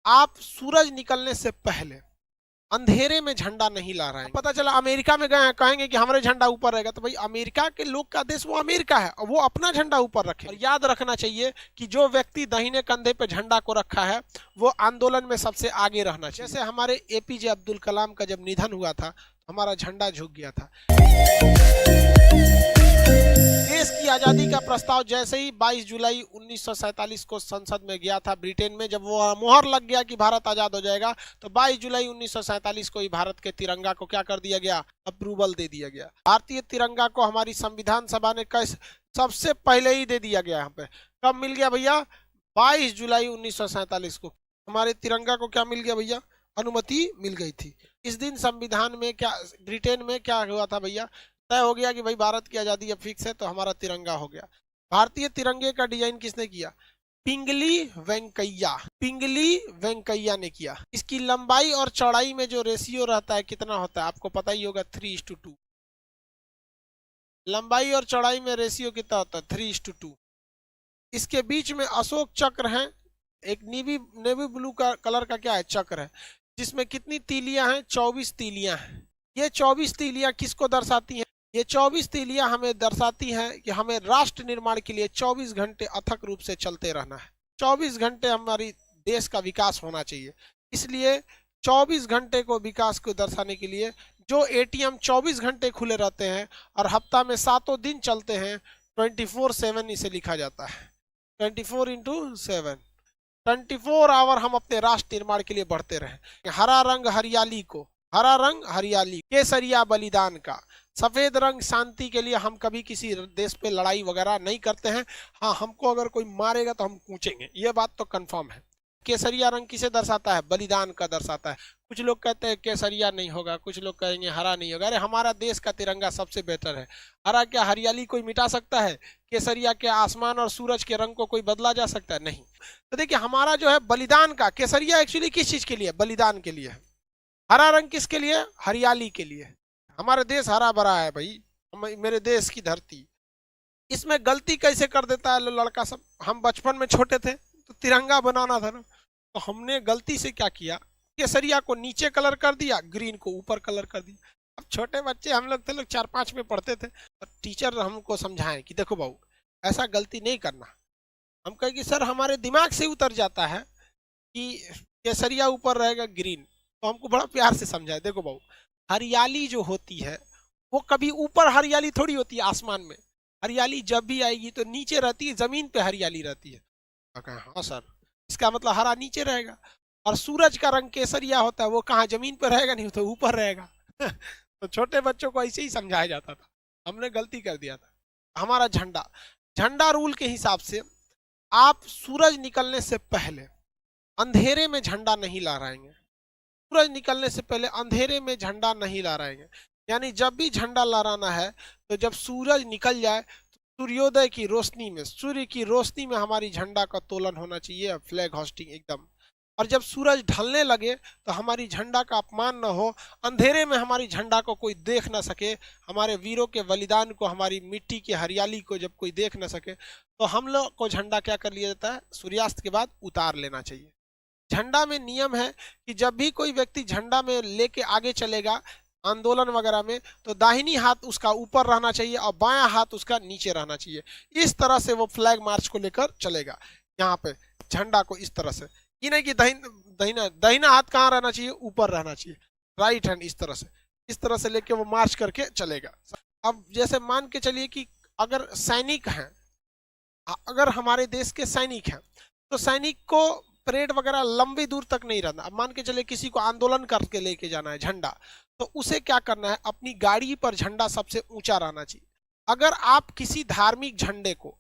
आप सूरज निकलने से पहले अंधेरे में झंडा नहीं लहराएंगे। पता चला अमेरिका में गए हैं, कहेंगे कि हमारे झंडा ऊपर रहेगा, तो भाई अमेरिका के लोग का देश वो अमेरिका है और वो अपना झंडा ऊपर रखे। और याद रखना चाहिए कि जो व्यक्ति दाहिने कंधे पे झंडा को रखा है वो आंदोलन में सबसे आगे रहना चाहिए। जैसे हमारे एपीजे अब्दुल कलाम का जब निधन हुआ था तो हमारा झंडा झुक गया था। देश की आजादी का प्रस्ताव जैसे ही 22 जुलाई 1947 को संसद में गया था ब्रिटेन में, जब वो मोहर लग गया कि भारत आजाद हो जाएगा, तो 22 जुलाई 1947 को ही भारत के तिरंगा को क्या कर दिया गया, अप्रूवल दे दिया गया। भारतीय तिरंगा को हमारी संविधान सभा ने कैसे सबसे पहले ही दे दिया गया। यहाँ पे कब मिल गया भैया, 22 जुलाई 1947 को हमारे तिरंगा को क्या मिल गया भैया, अनुमति मिल गई थी। इस दिन संविधान में क्या, ब्रिटेन में क्या हुआ था भैया, तय हो गया कि भाई भारत की आजादी अब फिक्स है, तो हमारा तिरंगा हो गया। भारतीय तिरंगे का डिजाइन किसने किया, पिंगली वेंकैया, पिंगली वेंकैया ने किया। इसकी लंबाई और चौड़ाई में जो रेशियो रहता है कितना होता है आपको पता ही होगा, 3:2। लंबाई और चौड़ाई में रेशियो कितना होता है, 3:2। इसके बीच में अशोक चक्र है, एक नेवी ब्लू का कलर का क्या है, चक्र है, जिसमें कितनी तीलियां हैं, 24 तीलियां हैं। ये 24 तीलियां किसको दर्शाती हैं, ये 24 तीलियां हमें दर्शाती हैं कि हमें राष्ट्र निर्माण के लिए 24 घंटे अथक रूप से चलते रहना है। 24 घंटे हमारी देश का विकास होना चाहिए। इसलिए 24 घंटे को विकास को दर्शाने के लिए जो एटीएम 24 घंटे खुले रहते हैं और हफ्ता में 7 दिन चलते हैं, 24/7 इसे लिखा जाता है। 24/7, 24 आवर हम अपने राष्ट्र निर्माण के लिए बढ़ते रहें। हरा रंग हरियाली को, हरा रंग हरियाली, केसरिया बलिदान का, सफेद रंग शांति के लिए। हम कभी किसी देश पे लड़ाई वगैरह नहीं करते हैं। हाँ, हमको अगर कोई मारेगा तो हम कूचेंगे, ये बात तो कंफर्म है। केसरिया रंग किसे दर्शाता है, बलिदान का दर्शाता है। कुछ लोग कहते हैं केसरिया नहीं होगा, कुछ लोग कहेंगे हरा नहीं होगा। अरे हमारा देश का तिरंगा सबसे बेहतर है। हरा क्या हरियाली कोई मिटा सकता है, केसरिया के आसमान और सूरज के रंग को कोई बदला जा सकता है, नहीं। तो देखिए हमारा जो है बलिदान का, केसरिया एक्चुअली किस चीज के लिए, बलिदान के लिए। हरा रंग किसके लिए, हरियाली के लिए। हमारा देश हरा भरा है भाई, मेरे देश की धरती। इसमें गलती कैसे कर देता है लड़का सब। हम बचपन में छोटे थे तो तिरंगा बनाना था ना, तो हमने गलती से क्या किया, केसरिया को नीचे कलर कर दिया, ग्रीन को ऊपर कलर कर दिया। अब छोटे बच्चे हम लोग थे, लोग 4-5 में पढ़ते थे, और टीचर हमको समझाएं कि देखो बाबू ऐसा गलती नहीं करना। हम कहे कि सर हमारे दिमाग से उतर जाता है कि केसरिया ऊपर रहेगा, ग्रीन। तो हमको बड़ा प्यार से समझाए, देखो बाबू हरियाली जो होती है वो कभी ऊपर हरियाली थोड़ी होती है आसमान में। हरियाली जब भी आएगी तो नीचे रहती है, जमीन पे हरियाली रहती है। हाँ सर, इसका मतलब हरा नीचे रहेगा। और सूरज का रंग केसरिया होता है, वो कहाँ जमीन पर रहेगा, नहीं तो ऊपर रहेगा। तो छोटे बच्चों को ऐसे ही समझाया जाता था, हमने गलती कर दिया था। हमारा झंडा, झंडा रूल के हिसाब से आप सूरज निकलने से पहले अंधेरे में झंडा नहीं लहराएंगे। सूरज निकलने से पहले अंधेरे में झंडा नहीं लहराएंगे। यानी जब भी झंडा लहराना है तो जब सूरज निकल जाए तो सूर्योदय की रोशनी में, सूर्य की रोशनी में हमारी झंडा का तोलन होना चाहिए, फ्लैग होस्टिंग एकदम। और जब सूरज ढलने लगे तो हमारी झंडा का अपमान न हो, अंधेरे में हमारी झंडा को कोई देख ना सके, हमारे वीरों के बलिदान को, हमारी मिट्टी की हरियाली को जब कोई देख ना सके, तो हम लोग को झंडा क्या कर लिया जाता है, सूर्यास्त के बाद उतार लेना चाहिए। झंडा में नियम है कि जब भी कोई व्यक्ति झंडा में लेके आगे चलेगा आंदोलन वगैरह में, तो दाहिनी हाथ उसका ऊपर रहना चाहिए और बायां हाथ उसका नीचे रहना चाहिए। इस तरह से वो फ्लैग मार्च को लेकर चलेगा। यहाँ पे झंडा को इस तरह से, ये नहीं कि दाहिना हाथ कहाँ रहना चाहिए, ऊपर रहना चाहिए, राइट हैंड इस तरह से लेके वो मार्च करके चलेगा। अब जैसे मान के चलिए कि अगर सैनिक हैं, अगर हमारे देश के सैनिक हैं, तो सैनिक को परेड वगैरह लंबी दूर तक नहीं रहना। अब मान के चले किसी को आंदोलन करके लेके जाना है झंडा, तो उसे क्या करना है, अपनी गाड़ी पर झंडा सबसे ऊंचा रहना चाहिए। अगर आप किसी धार्मिक झंडे को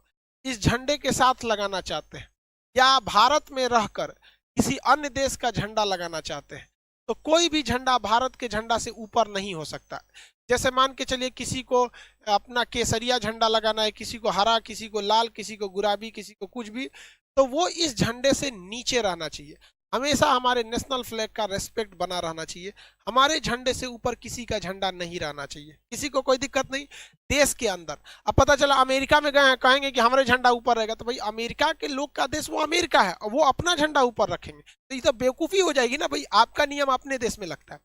इस झंडे के साथ लगाना चाहते हैं, या भारत में रहकर किसी अन्य देश का झंडा लगाना चाहते हैं, तो कोई भी झंडा भारत के झंडा से ऊपर नहीं हो सकता। जैसे मान के चलिए किसी को अपना केसरिया झंडा लगाना है, किसी को हरा, किसी को लाल, किसी को गुलाबी, किसी को कुछ भी, तो वो इस झंडे से नीचे रहना चाहिए। हमेशा हमारे नेशनल फ्लैग का रेस्पेक्ट बना रहना चाहिए। हमारे झंडे से ऊपर किसी का झंडा नहीं रहना चाहिए, किसी को कोई दिक्कत नहीं। देश के अंदर अब पता चला अमेरिका में गए हैं, कहेंगे कि हमारे झंडा ऊपर रहेगा, तो भाई अमेरिका के लोग का देश वो अमेरिका है और वो अपना झंडा ऊपर रखेंगे, तो ये तो बेवकूफ़ी हो जाएगी ना भाई। आपका नियम अपने देश में लगता है।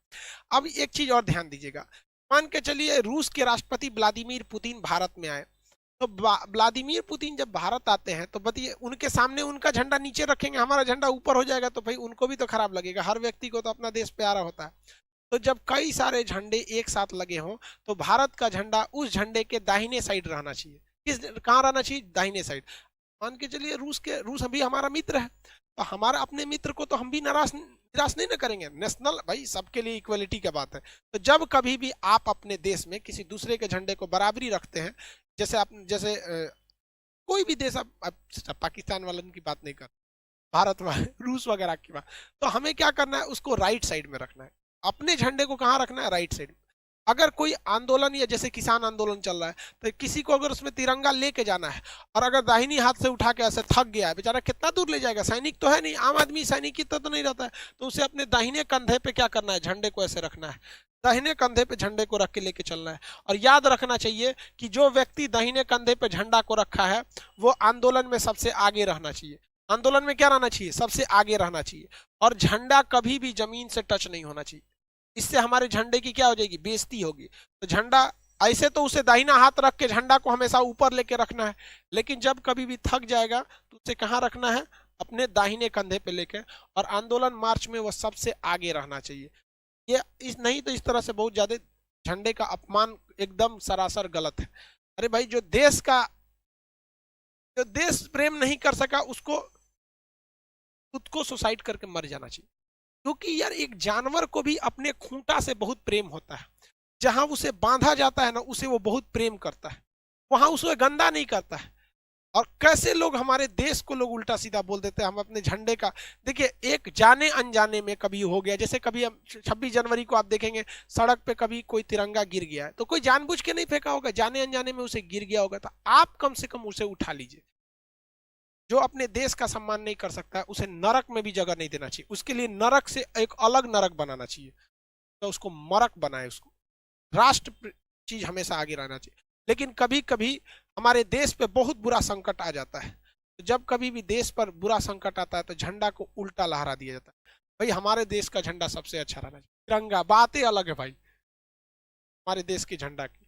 अब एक चीज़ और ध्यान दीजिएगा, मान के चलिए रूस के राष्ट्रपति व्लादिमीर पुतिन भारत में आए, तो व्लादिमीर पुतिन जब भारत आते हैं तो बताइए उनके सामने उनका झंडा नीचे रखेंगे, हमारा झंडा ऊपर हो जाएगा, तो भाई उनको भी तो खराब लगेगा। हर व्यक्ति को तो अपना देश प्यारा होता है। तो जब कई सारे झंडे एक साथ लगे हों तो भारत का झंडा उस झंडे के दाहिने साइड रहना चाहिए। कहाँ रहना चाहिए? दाहिने साइड। मान के चलिए रूस अभी हमारा मित्र है, तो हमारा अपने मित्र को तो हम भी निराश नहीं ना करेंगे। नेशनल भाई सबके लिए इक्वलिटी की बात है। तो जब कभी भी आप अपने देश में किसी दूसरे के झंडे को बराबरी रखते हैं, जैसे कोई भी देश, आप पाकिस्तान वालों की बात नहीं कर, भारत वाले, रूस वगैरह की बात, तो हमें क्या करना है? उसको राइट साइड में रखना है। अपने झंडे को कहाँ रखना है? राइट साइड में। अगर कोई आंदोलन या जैसे किसान आंदोलन चल रहा है तो किसी को अगर उसमें तिरंगा लेके जाना है और अगर दाहिनी हाथ से उठा के ऐसे थक गया है बेचारा, कितना दूर ले जाएगा? सैनिक तो है नहीं, आम आदमी सैनिक की तो नहीं रहता है, तो उसे अपने दाहिने कंधे पे क्या करना है? झंडे को ऐसे रखना है, दाहिने कंधे पे झंडे को रख के लेके चलना है। और याद रखना चाहिए कि जो व्यक्ति दाहिने कंधे पे झंडा को रखा है वो आंदोलन में सबसे आगे रहना चाहिए। आंदोलन में क्या रहना चाहिए? सबसे आगे रहना चाहिए। और झंडा कभी भी जमीन से टच नहीं होना चाहिए, इससे हमारे झंडे की क्या हो जाएगी? बेइज्जती होगी। तो झंडा ऐसे तो उसे दाहिना हाथ रख के झंडा को हमेशा ऊपर लेके रखना है, लेकिन जब कभी भी थक जाएगा तो उसे कहाँ रखना है? अपने दाहिने कंधे पे लेके। और आंदोलन मार्च में वो सबसे आगे रहना चाहिए। ये नहीं तो इस तरह से बहुत ज्यादा झंडे का अपमान एकदम सरासर गलत है। अरे भाई जो देश प्रेम नहीं कर सका उसको खुद को सुसाइड करके मर जाना चाहिए। क्योंकि यार एक जानवर को भी अपने खूंटा से बहुत प्रेम होता है, जहां उसे बांधा जाता है ना उसे वो बहुत प्रेम करता है, वहां उसे गंदा नहीं करता है। और कैसे लोग हमारे देश को लोग उल्टा सीधा बोल देते हैं। हम अपने झंडे का देखिए, एक जाने अनजाने में कभी हो गया, जैसे कभी हम 26 जनवरी को आप देखेंगे सड़क पे कभी कोई तिरंगा गिर गया है तो कोई जानबूझ के नहीं फेंका होगा, जाने अनजाने में उसे गिर गया होगा, तो आप कम से कम उसे उठा लीजिए। जो अपने देश का सम्मान नहीं कर सकता उसे नरक में भी जगह नहीं देना चाहिए, उसके लिए नरक से एक अलग नरक बनाना चाहिए, तो उसको मरक बनाए, उसको राष्ट्र चीज हमेशा आगे रहना चाहिए। लेकिन कभी कभी हमारे देश पे बहुत बुरा संकट आ जाता है, तो जब कभी भी देश पर बुरा संकट आता है तो झंडा को उल्टा लहरा दिया जाता है। भाई हमारे देश का झंडा सबसे अच्छा रहना चाहिए, तिरंगा बातें अलग है भाई। हमारे देश के झंडा की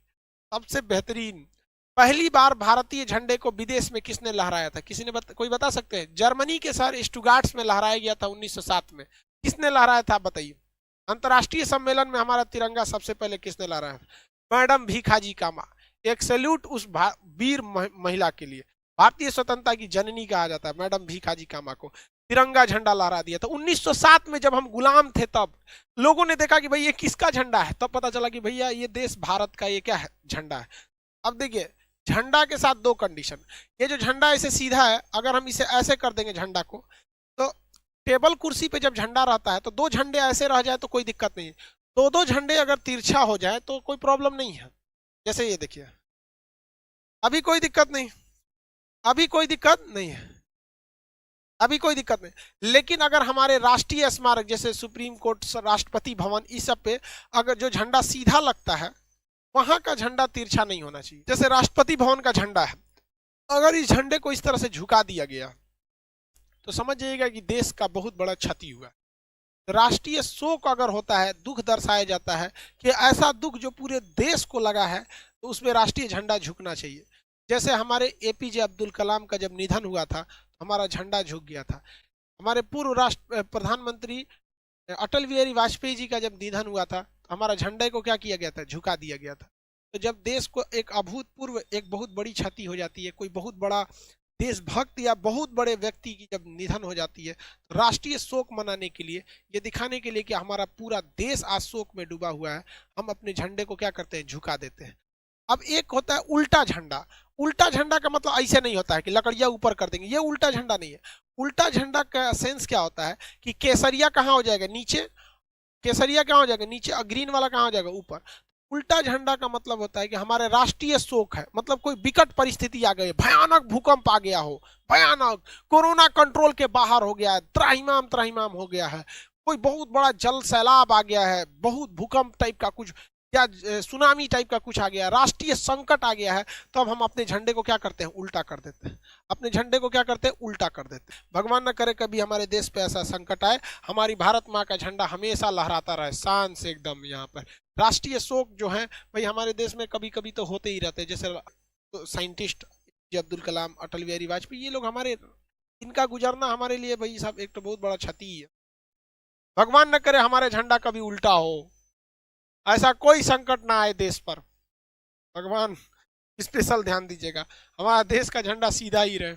सबसे बेहतरीन, पहली बार भारतीय झंडे को विदेश में किसने लहराया था? किसी ने कोई बता सकते हैं? जर्मनी के शहर स्टुटगार्ट में लहराया गया था 1907 में। किसने लहराया था बताइए? अंतर्राष्ट्रीय सम्मेलन में हमारा तिरंगा सबसे पहले किसने लहराया था? मैडम भीखाजी कामा। एक सैल्यूट उस वीर महिला के लिए, भारतीय स्वतंत्रता की जननी कहा जाता है मैडम भीखाजी कामा को। तिरंगा झंडा लहरा दिया था 1907 में, जब हम गुलाम थे तब लोगों ने देखा कि भाई ये किसका झंडा है, तब पता चला कि भैया ये देश भारत का ये क्या है? झंडा है। अब देखिए झंडा के साथ दो कंडीशन, ये जो झंडा ऐसे सीधा है, अगर हम इसे ऐसे कर देंगे झंडा को, तो टेबल कुर्सी पे जब झंडा रहता है तो दो झंडे ऐसे रह जाए तो कोई दिक्कत नहीं है, दो झंडे अगर तिरछा हो जाए तो कोई प्रॉब्लम नहीं है। जैसे ये देखिए, अभी कोई दिक्कत नहीं, अभी कोई दिक्कत नहीं है, अभी कोई दिक्कत नहीं। लेकिन अगर हमारे राष्ट्रीय स्मारक जैसे सुप्रीम कोर्ट, राष्ट्रपति भवन, इस सब पे अगर जो झंडा सीधा लगता है वहां का झंडा तिरछा नहीं होना चाहिए। जैसे राष्ट्रपति भवन का झंडा है, अगर इस झंडे को इस तरह से झुका दिया गया तो समझ जाइएगा कि देश का बहुत बड़ा क्षति हुआ। राष्ट्रीय शोक अगर होता है, दुख दर्शाया जाता है कि ऐसा दुख जो पूरे देश को लगा है, तो उसमें राष्ट्रीय झंडा झुकना चाहिए। जैसे हमारे एपीजे अब्दुल कलाम का जब निधन हुआ था तो हमारा झंडा झुक गया था। हमारे पूर्व राष्ट्र प्रधानमंत्री अटल बिहारी वाजपेयी जी का जब निधन हुआ था तो हमारा झंडे को क्या किया गया था? झुका दिया गया था। तो जब देश को एक अभूतपूर्व एक बहुत बड़ी क्षति हो जाती है, कोई बहुत बड़ा देशभक्त या बहुत बड़े व्यक्ति की जब निधन हो जाती है, तो राष्ट्रीय शोक मनाने के लिए, ये दिखाने के लिए कि हमारा पूरा देश आज शोक में डूबा हुआ है, हम अपने झंडे को क्या करते हैं? झुका देते हैं। अब एक होता है उल्टा झंडा। उल्टा झंडा का मतलब ऐसे नहीं होता है कि लकड़ियां ऊपर कर देंगे, ये उल्टा झंडा नहीं है। उल्टा झंडा का सेंस क्या होता है कि केसरिया कहाँ हो जाएगा? नीचे। केसरिया कहाँ हो जाएगा? नीचे। और ग्रीन वाला कहाँ हो जाएगा? ऊपर। उल्टा झंडा का मतलब होता है कि हमारे राष्ट्रीय शोक है, मतलब कोई विकट परिस्थिति आ गई, भयानक भूकंप आ गया हो, भयानक कोरोना कंट्रोल के बाहर हो गया है, त्राहिमाम त्राहिमाम हो गया है, कोई बहुत बड़ा जल सैलाब आ गया है, बहुत भूकंप टाइप का कुछ या सुनामी टाइप का कुछ आ गया, राष्ट्रीय संकट आ गया है, तो अब हम अपने झंडे को क्या करते हैं, उल्टा कर देते हैं। अपने झंडे को क्या करते हैं, उल्टा कर देते हैं। भगवान न करे कभी हमारे देश पे ऐसा संकट आए, हमारी भारत माँ का झंडा हमेशा लहराता रहे शान से एकदम। यहाँ पर राष्ट्रीय शोक जो है भाई हमारे देश में कभी कभी तो होते ही रहते हैं, जैसे तो साइंटिस्ट अब्दुल कलाम, अटल बिहारी वाजपेयी, ये लोग हमारे, इनका गुजरना हमारे लिए भाई साहब एक तो बहुत बड़ा क्षति है। भगवान न करे हमारे झंडा कभी उल्टा हो, ऐसा कोई संकट ना आए देश पर, भगवान स्पेशल ध्यान दीजिएगा, हमारा देश का झंडा सीधा ही रहे।